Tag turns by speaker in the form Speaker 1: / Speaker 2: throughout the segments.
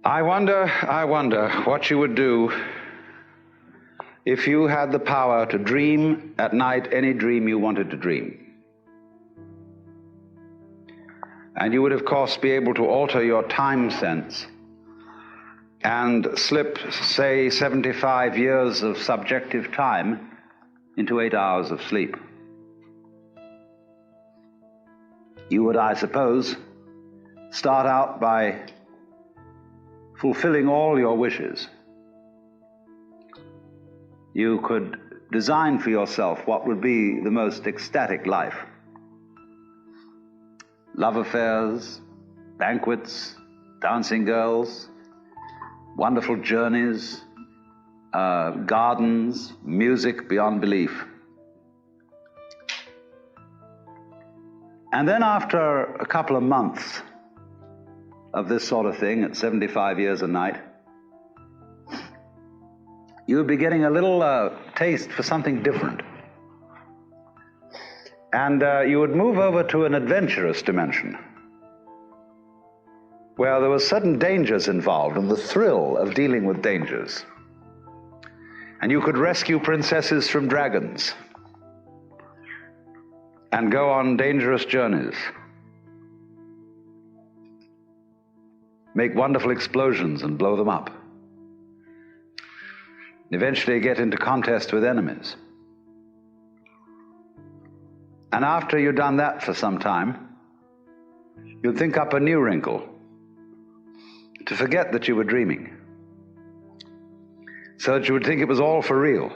Speaker 1: I wonder what you would do if you had the power to dream at night any dream you wanted to dream. And you would, of course, be able to alter your time sense and slip, say, 75 years of subjective time into 8 hours of sleep. You would, I suppose, start out by fulfilling all your wishes. You could design for yourself what would be the most ecstatic life. Love affairs, banquets, dancing girls, wonderful journeys, gardens, music beyond belief. And then after a couple of months of this sort of thing at 75 years a night, you would be getting a little taste for something different. And you would move over to an adventurous dimension where there were sudden dangers involved and the thrill of dealing with dangers. And you could rescue princesses from dragons and go on dangerous journeys, make wonderful explosions and blow them up, eventually get into contest with enemies. And after you'd done that for some time, you'd think up a new wrinkle to forget that you were dreaming, so that you would think it was all for real,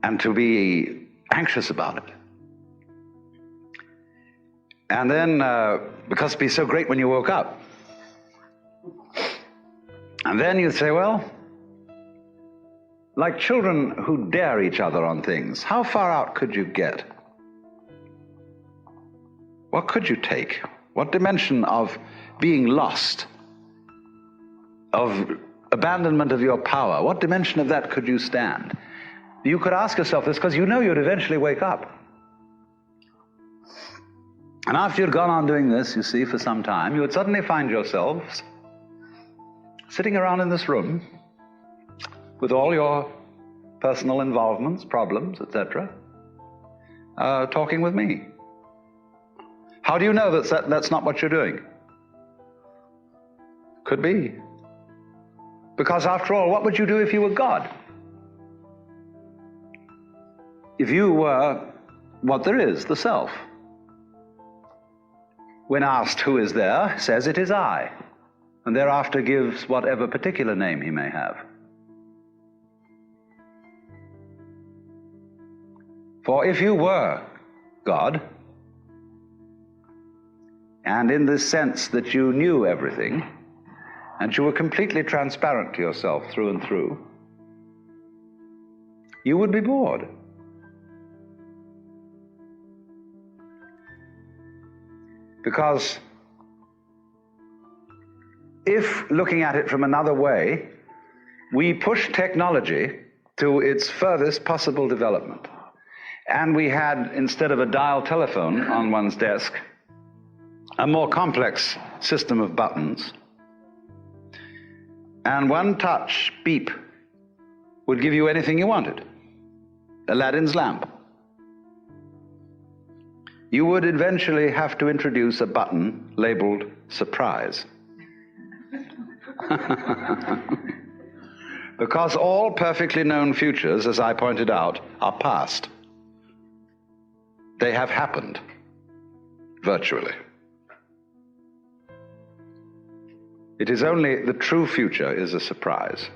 Speaker 1: and to be anxious about it. And then, because it'd be so great when you woke up, and then you'd say, well, like children who dare each other on things, how far out could you get? What could you take? What dimension of being lost, of abandonment of your power, what dimension of that could you stand? You could ask yourself this because you know you'd eventually wake up. And after you'd gone on doing this, you see, for some time, you would suddenly find yourselves sitting around in this room with all your personal involvements, problems, etc., talking with me. How do you know that that's not what you're doing? Could be. Because after all, what would you do if you were God? If you were what there is, the self. When asked who is there, says it is I, and thereafter gives whatever particular name he may have. For if you were God, and in this sense that you knew everything, and you were completely transparent to yourself through and through, you would be bored. Because if, looking at it from another way, we push technology to its furthest possible development, and we had, instead of a dial telephone on one's desk, a more complex system of buttons, and one touch, beep, would give you anything you wanted. Aladdin's lamp. You would eventually have to introduce a button labeled surprise. Because all perfectly known futures, as I pointed out, are past. They have happened, virtually. It is only the true future is a surprise.